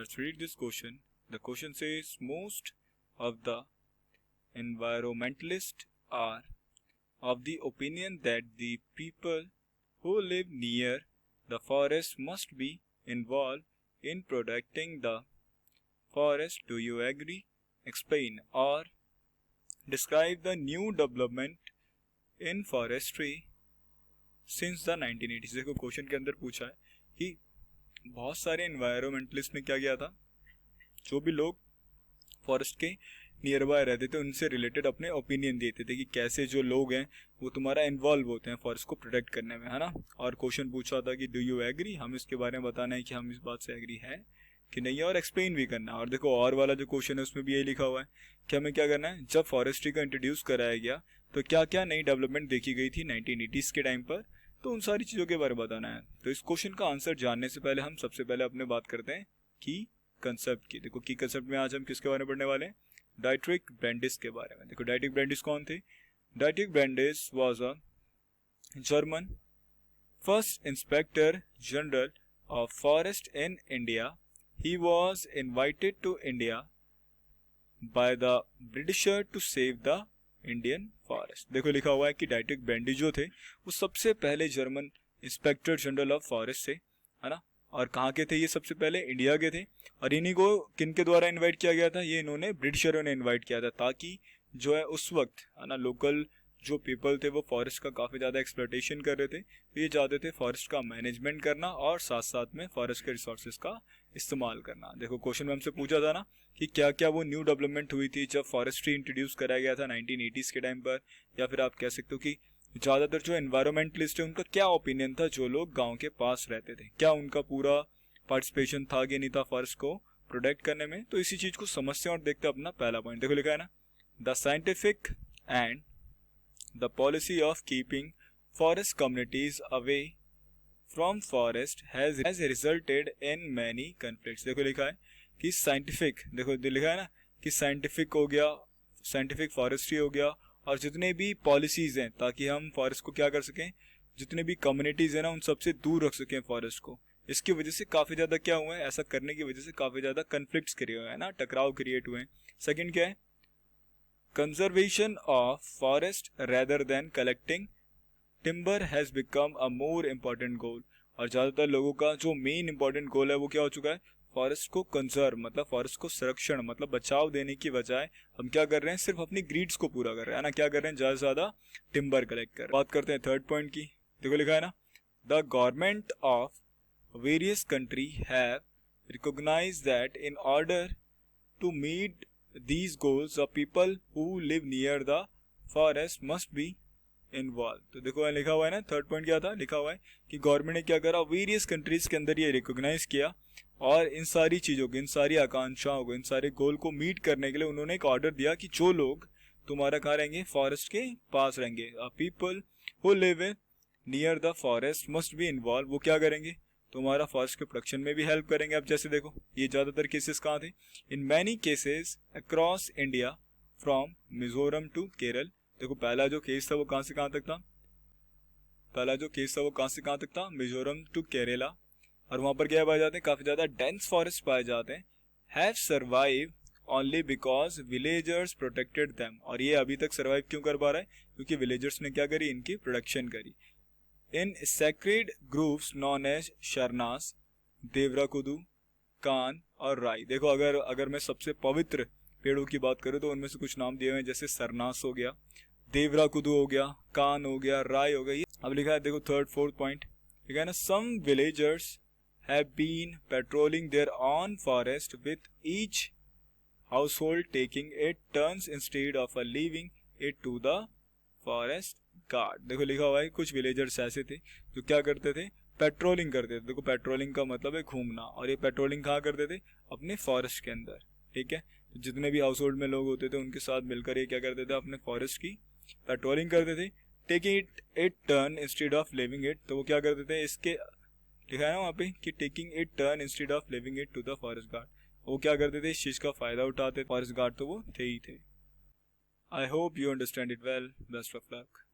Let's read this question. The question says most of the environmentalists are of the opinion that the people who live near the forest must be involved in protecting the forest. Do you agree? Explain or describe the new development in forestry since the 1980s. देखो question के अंदर पूछा है कि बहुत सारे environmentalist ने क्या किया था, जो भी लोग फॉरेस्ट के नियर बाय रहते थे उनसे रिलेटेड अपने ओपिनियन देते थे कि कैसे जो लोग हैं वो तुम्हारा इन्वॉल्व होते हैं फॉरेस्ट को प्रोटेक्ट करने में, है ना। और क्वेश्चन पूछा था कि डू यू एग्री, हम इसके बारे में बताना है कि हम इस बात से एग्री है कि नहीं है और एक्सप्लेन भी करना है। और देखो और वाला जो क्वेश्चन है उसमें भी यही लिखा हुआ है कि हमें क्या करना है, जब फॉरेस्ट्री का इंट्रोड्यूस कराया गया तो क्या क्या नई डेवलपमेंट देखी गई थी 1980s के टाइम पर, तो उन सारी चीज़ों के बारे में बताना है। तो इस क्वेश्चन का आंसर जानने से पहले हम सबसे पहले अपने बात करते हैं की कंसेप्ट की। देखो की कंसेप्ट में आज हम किसके बारे में पढ़ने वाले हैं, डाइट्रिक ब्रेंडिस के बारे में। देखो डाइट्रिक ब्रेंडिस कौन थे? Dietrich Brandis was a German first inspector general of forest in India. He was invited to India by the Britisher to save the Indian forest. देखो लिखा हुआ है कि डाइट्रिक ब्रेंडिस जो थे वो सबसे पहले German inspector general of forest थे, है ना। और कहाँ के थे ये? सबसे पहले इंडिया के थे। और इन्हीं को किन के द्वारा इनवाइट किया गया था? ये इन्होंने ब्रिटिशरों ने इनवाइट किया था, ताकि जो है उस वक्त, है ना, लोकल जो पीपल थे वो फॉरेस्ट का काफ़ी ज़्यादा एक्सप्लॉयटेशन कर रहे थे, तो ये चाहते थे फॉरेस्ट का मैनेजमेंट करना और साथ साथ में फॉरेस्ट के रिसोर्सेज का इस्तेमाल करना। देखो क्वेश्चन में हमसे पूछा था ना कि क्या क्या वो न्यू डेवलपमेंट हुई थी जब फॉरेस्ट्री इंट्रोड्यूस कराया गया था 1980s के टाइम पर, या फिर आप कह सकते हो कि ज़्यादातर जो एनवायरमेंटलिस्ट है उनका क्या ओपिनियन था, जो लोग गाँव के पास रहते थे, क्या उनका पूरा पार्टिसिपेशन था कि नहीं था फॉरेस्ट को प्रोटेक्ट करने में। तो इसी चीज़ को समझते हैं और देखते हैं अपना पहला पॉइंट। देखो लिखा है ना, the scientific and the policy of keeping forest communities away from forest has resulted in many conflicts. देखो लिखा है कि साइंटिफिक, देखो लिखा है ना कि साइंटिफिक हो गया, साइंटिफिक फॉरेस्ट्री हो गया, और जितने भी पॉलिसीज हैं ताकि हम फॉरेस्ट को क्या कर सकें, जितने भी कम्युनिटीज हैं ना उन सबसे दूर रख सकें फॉरेस्ट को। इसकी वजह से काफ़ी ज़्यादा क्या हुआ है, ऐसा करने की वजह से काफ़ी ज़्यादा कन्फ्लिक्ट्स क्रिएट हुए हैं ना, टकराव क्रिएट हुए हैं। सेकेंड क्या है, Conservation of forest rather than collecting timber has become a more important goal. और ज़्यादातर लोगों का जो मेन इंपॉर्टेंट गोल है वो क्या हो चुका है, फॉरेस्ट को कंजर्व मतलब फॉरेस्ट को संरक्षण मतलब बचाव देने की बजाय हम क्या कर रहे हैं, सिर्फ अपनी ग्रीड्स को पूरा कर रहे हैं ना, क्या कर रहे हैं, ज़्यादा से ज़्यादा टिम्बर कलेक्ट कर रहे हैं। बात करते हैं थर्ड पॉइंट की। देखो लिखा है ना, the government of various country have recognised that in order to meet these goals the people who live near the forest must be involved. तो देखो लिखा हुआ है ना, थर्ड पॉइंट क्या था, लिखा हुआ है कि गवर्नमेंट ने क्या करा, वेरियस कंट्रीज के अंदर ये रिकॉग्नाइज किया और इन सारी चीज़ों को, इन सारी आकांक्षाओं को, इन सारे गोल को मीट करने के लिए उन्होंने एक ऑर्डर दिया कि जो लोग तुम्हारा कहाँ रहेंगे, फॉरेस्ट के पास रहेंगे, people who live near the forest must be involve, वो क्या करेंगे, तुम्हारा फॉरेस्ट के प्रोडक्शन में भी हेल्प करेंगे। अब जैसे देखो ये ज़्यादातर केसेस कहाँ थे, in many cases across India from Mizoram to Kerala. देखो पहला जो केस था वो कहाँ से कहाँ तक था, पहला जो केस था वो कहाँ से कहाँ तक था, मिजोरम टू केरला। और वहाँ पर क्या पाए जाते हैं, काफ़ी ज़्यादा डेंस फॉरेस्ट पाए जाते हैं। Have survive only because villagers protected them. और ये अभी तक सर्वाइव क्यों कर पा रहा है, क्योंकि विलेजर्स ने क्या करी, इनकी प्रोटेक्शन करी। इन sacred ग्रुप्स नॉन एज शरनास, देवराकुदू, कान और राई। देखो अगर मैं सबसे पवित्र पेड़ों की बात करूँ तो उनमें से कुछ नाम दिए हुए हैं, जैसे सरनास हो गया, देवराकुदू हो गया, कान हो गया, राय हो गया। अब लिखा है देखो थर्ड फोर्थ पॉइंट, ठीक है ना, some villagers have been patrolling there on forest with each household taking it turns instead of a leaving it to the forest guard. देखो लिखा हुआ है कुछ विलेजर्स ऐसे थे जो क्या करते थे, पेट्रोलिंग करते थे। देखो पेट्रोलिंग का मतलब है घूमना, और ये पेट्रोलिंग कहाँ करते थे, अपने फॉरेस्ट के अंदर, ठीक है। तो जितने भी हाउस होल्ड में लोग होते थे उनके साथ मिलकर ये क्या करते थे, अपने फॉरेस्ट की पेट्रोलिंग करते थे। Taking it turn instead of living it, तो वो क्या करते थे, इसके लिखा है ना वहाँ पे कि taking it turn instead of living it to the forest guard, वो क्या करते थे, इस चीज़ का फायदा उठाते। फॉरेस्ट गार्ड तो वो थे ही थे। I hope you understand it well, best of luck.